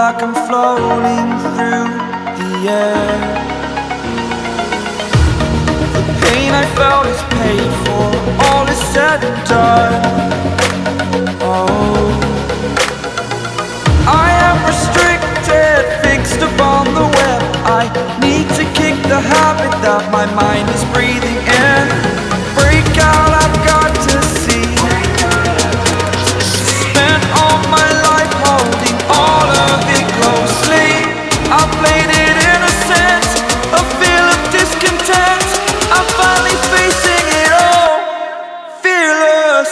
like I'm floating through the air. The pain I felt is paid for, all is said and done. Oh, I am restricted, fixed upon the web. I need to kick the habit that my mind is breathing in. Break out, I've got to see. Spent all my life holding all of it closely. I played it innocent, a feel of discontent. I'm finally facing it all, fearless.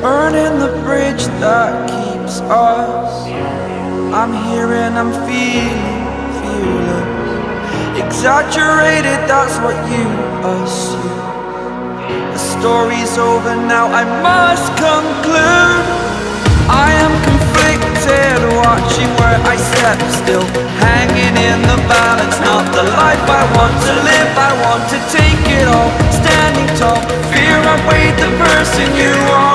Burning the bridge that keeps us. I'm here and I'm feeling fearless. Exaggerated, that's what you assume. The story's over now, I must conclude. I am conflicted, watching where I step still, hanging in the balance. Not the life I want to live, I want to take it all. Standing tall, fear I weighed the person you are.